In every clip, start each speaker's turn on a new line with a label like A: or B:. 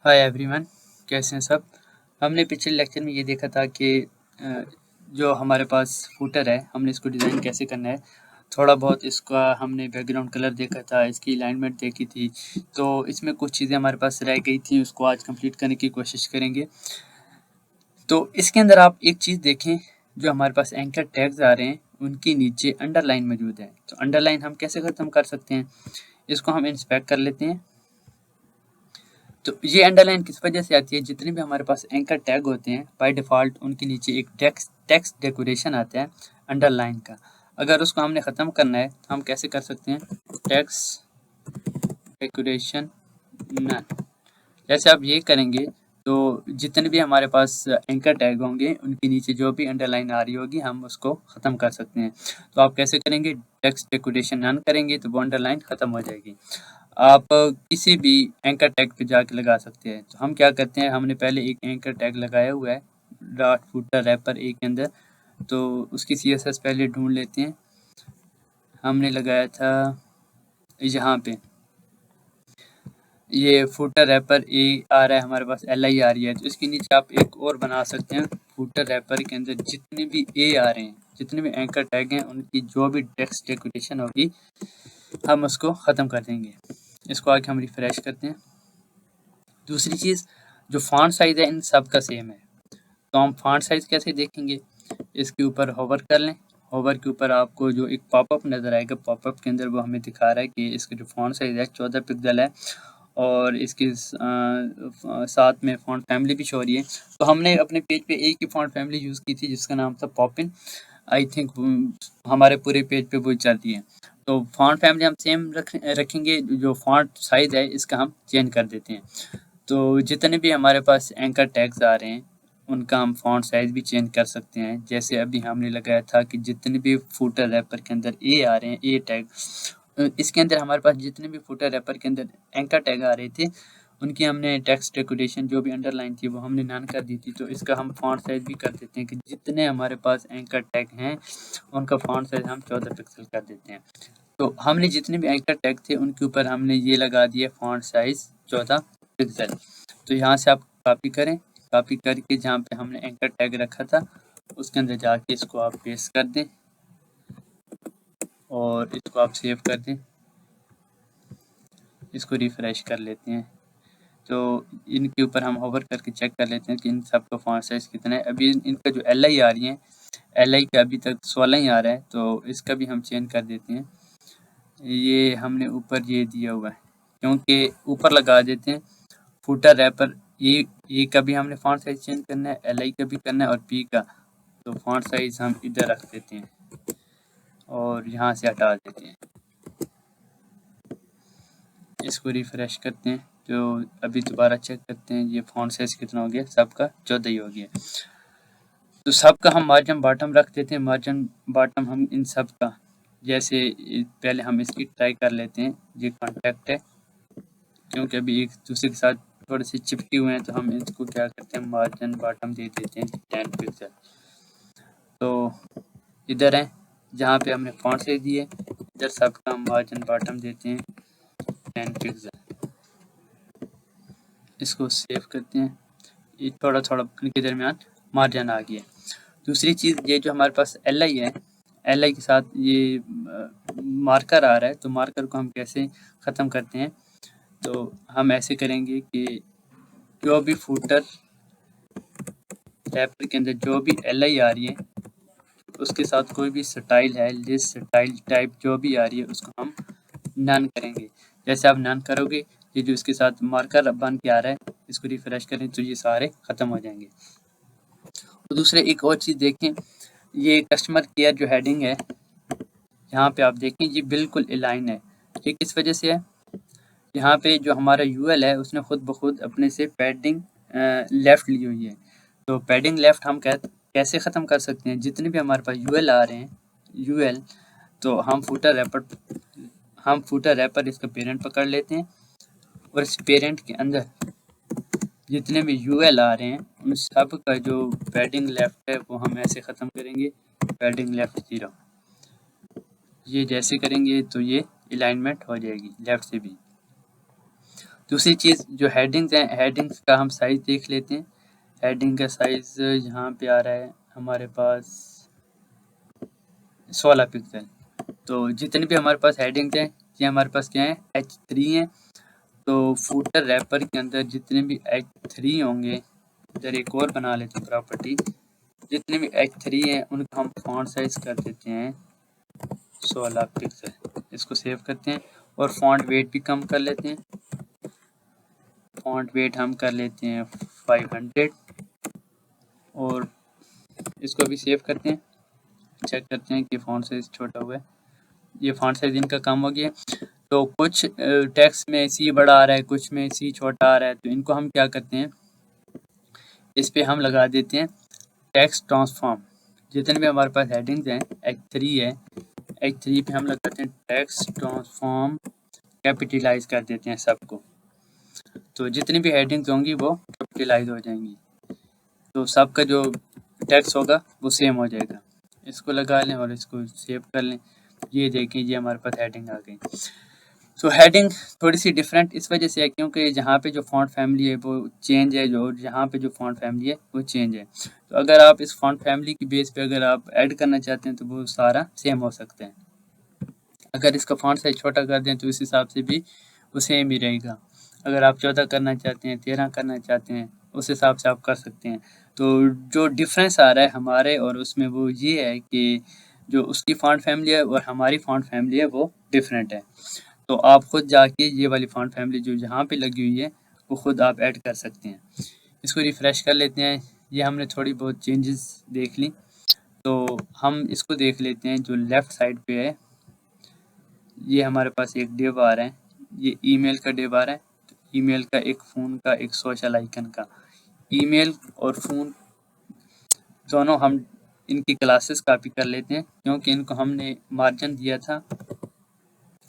A: Hi everyone, कैसे हैं सब। हमने पिछले लेक्चर में ये देखा था कि जो हमारे पास फूटर है हमने इसको डिज़ाइन कैसे करना है। थोड़ा बहुत इसका हमने बैकग्राउंड कलर देखा था, इसकी अलाइनमेंट देखी थी। तो इसमें कुछ चीज़ें हमारे पास रह गई थी, उसको आज कंप्लीट करने की कोशिश करेंगे। तो इसके अंदर आप एक चीज़ देखें, जो हमारे पास एंकर टैग्स आ रहे हैं उनके नीचे अंडरलाइन मौजूद है। तो अंडरलाइन हम कैसे ख़त्म कर सकते हैं, इसको हम इंस्पेक्ट कर लेते हैं। तो ये अंडरलाइन किस वजह से आती है, जितने भी हमारे पास एंकर टैग होते हैं बाय डिफ़ॉल्ट उनके नीचे एक टेक्स्ट डेकोरेशन आता है अंडरलाइन का। अगर उसको हमने ख़त्म करना है तो हम कैसे कर सकते हैं, टेक्स्ट डेकोरेशन नन। जैसे आप ये करेंगे तो जितने भी हमारे पास एंकर टैग होंगे उनके नीचे जो भी अंडरलाइन आ रही होगी हम उसको ख़त्म कर सकते हैं। तो आप कैसे करेंगे, टेक्स्ट डेकोरेशन नन करेंगे तो वो अंडरलाइन ख़त्म हो जाएगी। आप किसी भी एंकर टैग पे जाके लगा सकते हैं। तो हम क्या करते हैं, हमने पहले एक एंकर टैग लगाया हुआ है डॉट फुटर रैपर ए के अंदर। तो उसकी CSS पहले ढूंढ लेते हैं। हमने लगाया था यहाँ पे, ये फुटर रैपर ए आ रहा है हमारे पास, LI आ रही है। तो इसके नीचे आप एक और बना सकते हैं, फुटर रैपर के अंदर जितने भी ए आ रहे हैं, जितने भी एंकर टैग हैं उनकी जो भी टेक्स्ट डेकोरेशन होगी हम उसको ख़त्म कर देंगे। इसको आके हम रिफ्रेश करते हैं। दूसरी चीज़, जो फॉन्ट साइज़ है इन सब का सेम है। तो हम फॉन्ट साइज़ कैसे देखेंगे, इसके ऊपर होवर कर लें। होवर के ऊपर आपको जो एक पॉपअप नज़र आएगा, पॉपअप के अंदर वो हमें दिखा रहा है कि इसका जो फॉन्ट साइज़ है 14 पिक्सल है और इसके साथ में फॉन्ट फैमिली भी शो हो रही है। तो हमने अपने पेज पे एक ही फॉन्ट फैमिली यूज़ की थी जिसका नाम था पॉपिन। आई थिंक हमारे पूरे पेज पे वो चलती है। तो फॉन्ट फैमिली हम सेम रखेंगे, जो फॉन्ट साइज़ है इसका हम चेंज कर देते हैं। तो जितने भी हमारे पास एंकर टैग्स आ रहे हैं उनका हम फॉन्ट साइज़ भी चेंज कर सकते हैं। जैसे अभी हमने लगाया था कि जितने भी फुटर रैपर के अंदर ए आ रहे हैं, ए टैग, इसके अंदर हमारे पास जितने भी फुटर रैपर के अंदर एंकर टैग आ रहे थे उनकी हमने टेक्स्ट डेकोरेशन जो भी अंडरलाइन थी वो हमने नन कर दी थी। तो इसका हम फॉन्ट साइज़ भी कर देते हैं कि जितने हमारे पास एंकर टैग हैं उनका फॉन्ट साइज़ हम 14 पिक्सल कर देते हैं। तो हमने जितने भी एंकर टैग थे उनके ऊपर हमने ये लगा दिया फॉन्ट साइज़ 14 पिक्सल। तो यहाँ से आप कॉपी करें, कॉपी करके जहाँ पे हमने एंकर टैग रखा था उसके अंदर जाके इसको आप पेस्ट कर दें और इसको आप सेव कर दें। इसको रिफ्रेश कर लेते हैं। तो इनके ऊपर हम होवर करके चेक कर लेते हैं कि इन सब का फॉन्ट साइज़ कितना है। अभी इनका जो LI आ रही है, LI का अभी तक 16 ही आ रहा है, तो इसका भी हम चेंज कर देते हैं। ये हमने ऊपर ये दिया हुआ है क्योंकि ऊपर लगा देते हैं फुटर रैपर ए का भी हमने फॉन्ट साइज़ चेंज करना है, LI का भी करना है और P का। तो फॉन्ट साइज़ हम इधर रख देते हैं और यहाँ से हटा देते हैं। इसको रिफ्रेश करते हैं। तो अभी दोबारा चेक करते हैं ये फॉन्ट साइज़ कितना हो गया, सबका 14 ही हो गया। तो सबका हम मार्जिन बॉटम रख देते हैं। मार्जिन बॉटम हम इन सब का, जैसे पहले हम इसकी ट्राई कर लेते हैं। ये कॉन्टैक्ट है क्योंकि अभी एक दूसरे के साथ थोड़े से चिपके हुए हैं, तो हम इसको क्या करते हैं, मार्जिन बॉटम दे देते हैं 10 पिक्सल। तो इधर है जहाँ पे हमने फॉन्ट साइज़ दिए, इधर सबका हम मार्जिन बॉटम देते हैं 10 पिक्सल। इसको सेव करते हैं। ये थोड़ा थोड़ा इनके दरमियान मार्जिन आ गया। दूसरी चीज़, ये जो हमारे पास LI है, LI के साथ ये मार्कर आ रहा है, तो मार्कर को हम कैसे ख़त्म करते हैं। तो हम ऐसे करेंगे कि जो भी फुटर रैपर के अंदर जो भी LI आ रही है उसके साथ कोई भी स्टाइल है, लिस्ट स्टाइल टाइप जो भी आ रही है उसको हम नन करेंगे। जैसे आप नन करोगे, ये जो इसके साथ मार्कर बन के आ रहा है, इसको रिफ्रेश करें तो ये सारे ख़त्म हो जाएंगे। तो दूसरे एक और चीज़ देखें, ये कस्टमर केयर जो हेडिंग है, यहाँ पे आप देखें ये बिल्कुल अलाइन है। ये किस वजह से है, यहाँ पे जो हमारा UL है उसने खुद ब खुद अपने से पैडिंग लेफ़्ट ली हुई है। तो पैडिंग लेफ़्ट हम कैसे ख़त्म कर सकते हैं, जितने भी हमारे पास UL आ रहे हैं, UL, तो हम फुटर रैपर इसका पेरेंट पकड़ लेते हैं और इस पेरेंट के अंदर जितने भी UL आ रहे हैं उन सब का जो पैडिंग लेफ़्ट है वो हम ऐसे ख़त्म करेंगे, पैडिंग लेफ़्ट 0। ये जैसे करेंगे तो ये अलाइनमेंट हो जाएगी लेफ़्ट से भी। दूसरी चीज़ जो हेडिंग्स हैं, हेडिंग्स का हम साइज़ देख लेते हैं। हेडिंग का साइज़ यहाँ पे आ रहा है हमारे पास 16 पिक्सल। तो जितने भी हमारे पास हेडिंग्स हैं ये हमारे पास क्या है, H3 हैं। तो फूटर रैपर के अंदर जितने भी H3 होंगे, इधर एक और बना लेते हैं प्रॉपर्टी, जितने भी H3 हैं उनका हम फॉन्ट साइज कर देते हैं 16 पिक्सल। इसको सेव करते हैं और फॉन्ट वेट भी कम कर लेते हैं। फॉन्ट वेट हम कर लेते हैं 500 और इसको भी सेव करते हैं। चेक करते हैं कि फॉन्ट साइज छोटा हुआ है। ये फॉन्ट साइज इनका कम हो गया। तो कुछ टेक्स्ट में सी बड़ा आ रहा है, कुछ में सी छोटा आ रहा है, तो इनको हम क्या करते हैं, इस पे हम लगा देते हैं टेक्स्ट ट्रांसफॉर्म। जितने भी हमारे पास हेडिंग्स हैं, H3 है, H3 पे हम लगाते हैं टेक्स्ट ट्रांसफॉर्म, कैपिटलाइज कर देते हैं सबको। तो जितनी भी हेडिंग्स होंगी वो कैपिटलाइज हो जाएंगी, तो सबका जो टेक्स्ट होगा वो सेम हो जाएगा। इसको लगा लें और इसको सेव कर लें। ये देखें, ये हमारे पास हेडिंग आ गई। तो हेडिंग थोड़ी सी डिफरेंट इस वजह से है क्योंकि जहाँ पे जो फॉन्ट फैमिली है वो चेंज है, जो यहाँ पे जो फॉन्ट फैमिली है वो चेंज है। तो अगर आप इस फॉन्ट फैमिली की बेस पे अगर आप ऐड करना चाहते हैं तो वो सारा सेम हो सकते हैं। अगर इसका फॉन्ट साइज छोटा कर दें तो इस हिसाब से भी वो सेम ही रहेगा। अगर आप 14 करना चाहते हैं, 13 करना चाहते हैं, उस हिसाब से आप कर सकते हैं। तो जो डिफरेंस आ रहा है हमारे और उसमें वो ये है कि जो उसकी फॉन्ट फैमिली है और हमारी फॉन्ट फैमिली है वो डिफरेंट है। तो आप खुद जाके ये वाली फॉन्ट फैमिली जो यहाँ पे लगी हुई है वो खुद आप ऐड कर सकते हैं। इसको रिफ़्रेश कर लेते हैं। ये हमने थोड़ी बहुत चेंजेस देख ली। तो हम इसको देख लेते हैं जो लेफ़्ट साइड पे है। ये हमारे पास एक डिव आ रहा है, ये ईमेल का डिव आ रहा है। तो ईमेल का, एक फ़ोन का, एक सोशल आइकन का। ईमेल और फ़ोन दोनों हम इनकी क्लासेस कॉपी कर लेते हैं क्योंकि इनको हमने मार्जिन दिया था,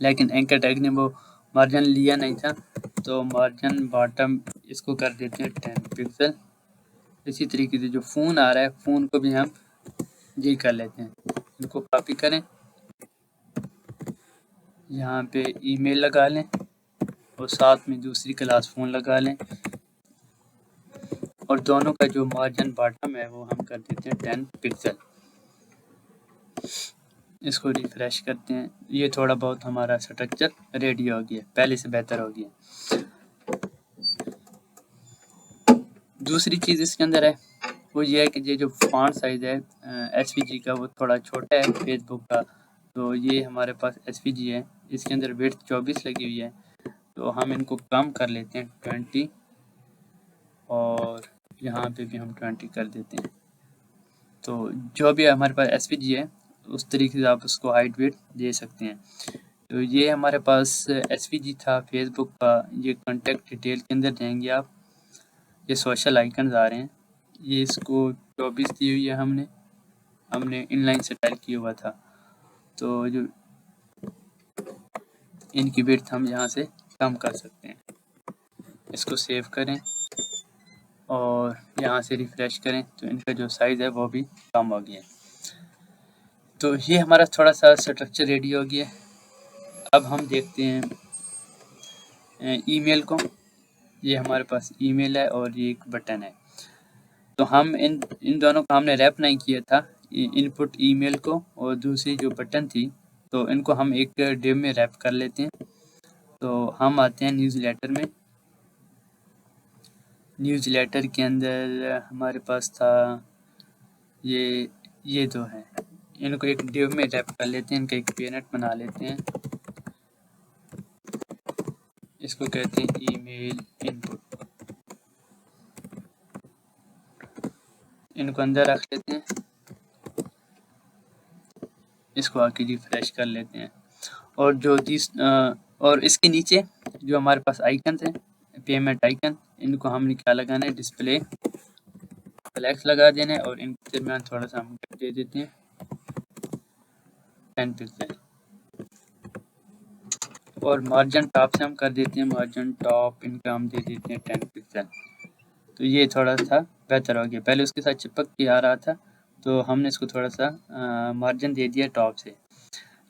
A: लेकिन एंकर टैग ने वो मार्जिन लिया नहीं था। तो मार्जिन बॉटम इसको कर देते हैं 10 पिक्सल। इसी तरीके से जो फ़ोन आ रहा है, फ़ोन को भी हम ये कर लेते हैं, इनको कॉपी करें, यहाँ पे ईमेल लगा लें और साथ में दूसरी क्लास फ़ोन लगा लें और दोनों का जो मार्जिन बॉटम है वो हम कर देते हैं 10 पिक्सल। इसको रिफ्रेश करते हैं। ये थोड़ा बहुत हमारा स्ट्रक्चर रेडी हो गया, पहले से बेहतर हो गया। दूसरी चीज़ इसके अंदर है वो ये है कि ये जो फॉन्ट साइज़ है SVG का वो थोड़ा छोटा है फेसबुक का। तो ये हमारे पास SVG है, इसके अंदर विड्थ 24 लगी हुई है। तो हम इनको कम कर लेते हैं 20 और यहाँ पे भी हम 20 कर देते हैं। तो जो भी हमारे पास SVG है उस तरीके से आप उसको हाइट वेट दे सकते हैं। तो ये हमारे पास SVG था फेसबुक का। ये कॉन्टेक्ट डिटेल के अंदर जाएंगे आप, ये सोशल आइकन्स आ रहे हैं, ये इसको 24 दी हुई है हमने इनलाइन से टाइप किया हुआ था। तो जो इनकी विड्थ हम यहाँ से कम कर सकते हैं। इसको सेव करें और यहाँ से रिफ़्रेश करें तो इनका जो साइज़ है वो भी कम हो गया। तो ये हमारा थोड़ा सा स्ट्रक्चर रेडी हो गया। अब हम देखते हैं ईमेल को। ये हमारे पास ईमेल है और ये एक बटन है। तो हम इन दोनों का हमने रैप नहीं किया था, इनपुट ईमेल को और दूसरी जो बटन थी, तो इनको हम एक डिव में रैप कर लेते हैं। तो हम आते हैं न्यूज़लेटर में। न्यूज़लेटर के अंदर हमारे पास था ये दो है, इनको एक डिव में रैप कर लेते हैं, इनका एक पेरेंट बना लेते हैं। इसको कहते हैं ईमेल इनपुट। इनको अंदर रख लेते हैं, इसको आके रिफ्रेश कर लेते हैं। और जो और इसके नीचे जो हमारे पास आइकन हैं, पेमेंट आइकन, इनको हमने क्या लगाना है, डिस्प्ले फ्लैक्स लगा देना है और इनके दरमियान थोड़ा सा हम दे देते हैं 10 पिक्सल और मार्जिन टॉप से हम कर देते हैं, मार्जिन टॉप इनका हम दे देते हैं 10 पिक्सल। तो ये थोड़ा सा बेहतर हो गया, पहले उसके साथ चिपक के आ रहा था तो हमने इसको थोड़ा सा मार्जिन दे दिया टॉप से।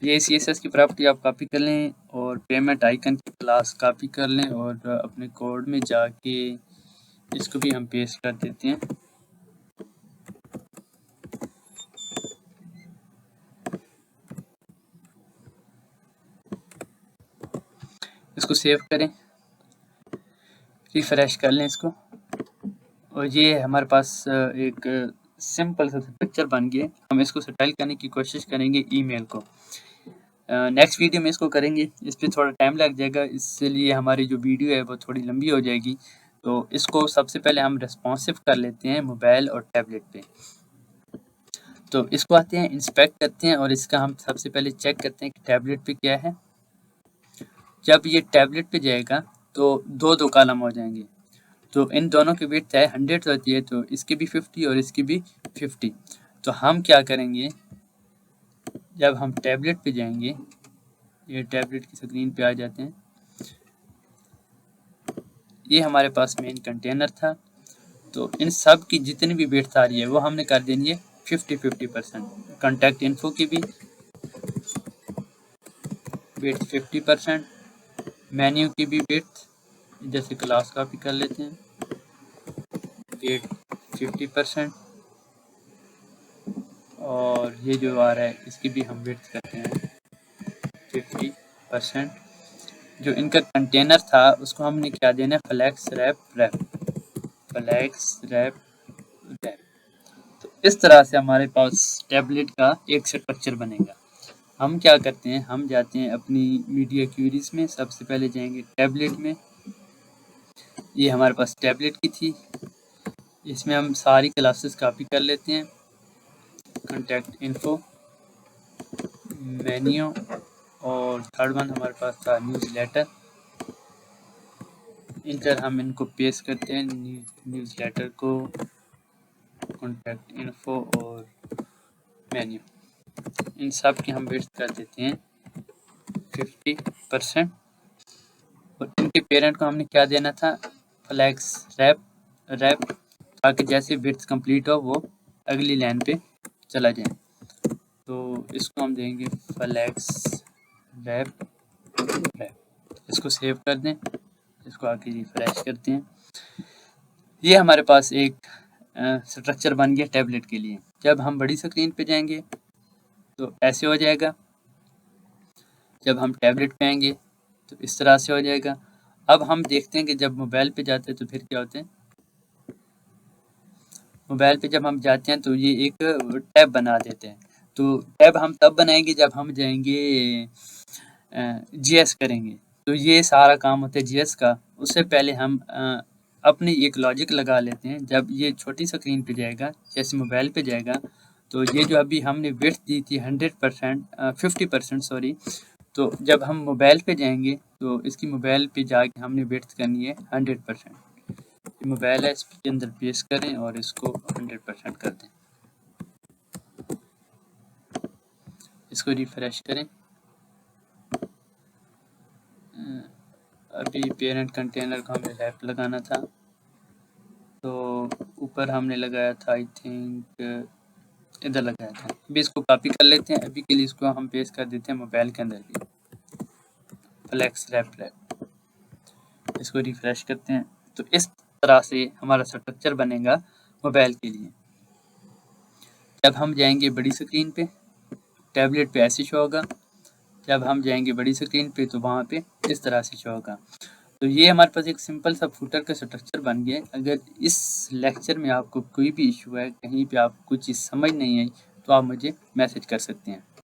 A: ये CSS की प्रॉपर्टी आप कॉपी कर लें और पेमेंट आइकन की क्लास कॉपी कर लें और अपने कोड में जाके इसको भी हम पेस्ट कर देते हैं। इसको सेव करें, रिफ्रेश कर लें इसको, और ये हमारे पास एक सिंपल सा पिक्चर बन गया। हम इसको स्टाइल करने की कोशिश करेंगे ईमेल को। नेक्स्ट वीडियो में इसको करेंगे, इस पर थोड़ा टाइम लग जाएगा, इसलिए हमारी जो वीडियो है वो थोड़ी लंबी हो जाएगी। तो इसको सबसे पहले हम रिस्पॉन्सिव कर लेते हैं मोबाइल और टैबलेट पे। तो इसको आते हैं, इंस्पेक्ट करते हैं और इसका हम सबसे पहले चेक करते हैं कि टैबलेट पे क्या है। जब ये टैबलेट पे जाएगा तो दो कॉलम हो जाएंगे, तो इन दोनों की विड्थ है 100 होती है, तो इसकी भी 50 और इसकी भी 50। तो हम क्या करेंगे, जब हम टैबलेट पे जाएंगे, ये टैबलेट की स्क्रीन पे आ जाते हैं, ये हमारे पास मेन कंटेनर था, तो इन सब की जितनी भी विड्थ आ रही है वो हमने कर देनी है 50-50%। कॉन्टैक्ट इन्फो की भी विड्थ 50%, मेन्यू की भी विड्थ, जैसे क्लास कॉपी कर लेते हैं, विड्थ 50%, और ये जो आ रहा है इसकी भी हम विड्थ करते हैं 50%। जो इनका कंटेनर था उसको हमने क्या देना है, flex wrap wrap, flex wrap wrap. तो इस तरह से हमारे पास टैबलेट का एक स्ट्रक्चर बनेगा। हम क्या करते हैं, हम जाते हैं अपनी मीडिया क्यूरीज में, सबसे पहले जाएंगे टैबलेट में, ये हमारे पास टैबलेट की थी, इसमें हम सारी क्लासेस कॉपी कर लेते हैं, कॉन्टैक्ट इन्फो, मेन्यू, और थर्ड वन हमारे पास था न्यूज़ लेटर। इंटर हम इनको पेस्ट करते हैं, न्यूज़ लेटर को, कॉन्टैक्ट इन्फो और मेन्यू, इन सब की हम विड्थ कर देते हैं 50%। और इनके पेरेंट को हमने क्या देना था, फ्लैक्स रैप रैप, ताकि जैसे विड्थ कंप्लीट हो वो अगली लाइन पे चला जाए। तो इसको हम देंगे फ्लैक्स रैप रैप, इसको सेव कर दें, इसको आके रिफ्रेश करते हैं। ये हमारे पास एक स्ट्रक्चर बन गया टैबलेट के लिए। जब हम बड़ी स्क्रीन पे जाएंगे तो ऐसे हो जाएगा, जब हम टैबलेट पे आएंगे तो इस तरह से हो जाएगा। अब हम देखते हैं कि जब मोबाइल पे जाते हैं तो फिर क्या होते हैं। मोबाइल पे जब हम जाते हैं तो ये एक टैब बना देते हैं। तो टैब हम तब बनाएंगे जब हम जाएंगे जीएस करेंगे, तो ये सारा काम होता है जीएस का। उससे पहले हम अपनी एक लॉजिक लगा लेते हैं। जब ये छोटी स्क्रीन पे जाएगा, जैसे मोबाइल पे जाएगा, तो ये जो अभी हमने विड्थ दी थी 100%, 50% सॉरी, तो जब हम मोबाइल पे जाएंगे तो इसकी मोबाइल पे जाके हमने विड्थ करनी है 100%। मोबाइल है, इसके अंदर पेस्ट करें और इसको 100% कर दें, इसको रिफ्रेश करें। अभी पेरेंट कंटेनर को हमें रैप लगाना था, तो ऊपर हमने लगाया था, आई थिंक इधर लगाया था। अभी इसको कॉपी कर लेते हैं, अभी के लिए इसको हम पेस्ट कर देते हैं मोबाइल के अंदर भी, फ्लैक्स रैप रैप, इसको रिफ्रेश करते हैं। तो इस तरह से हमारा स्ट्रक्चर बनेगा मोबाइल के लिए। जब हम जाएंगे बड़ी स्क्रीन पे, टैबलेट पे ऐसे शो होगा, जब हम जाएंगे बड़ी स्क्रीन पे तो वहाँ पे इस तरह से शो होगा। तो ये हमारे पास एक सिंपल सा फुटर का स्ट्रक्चर बन गया। अगर इस लेक्चर में आपको कोई भी इशू है, कहीं पे आपको कुछ चीज़ समझ नहीं आई, तो आप मुझे मैसेज कर सकते हैं।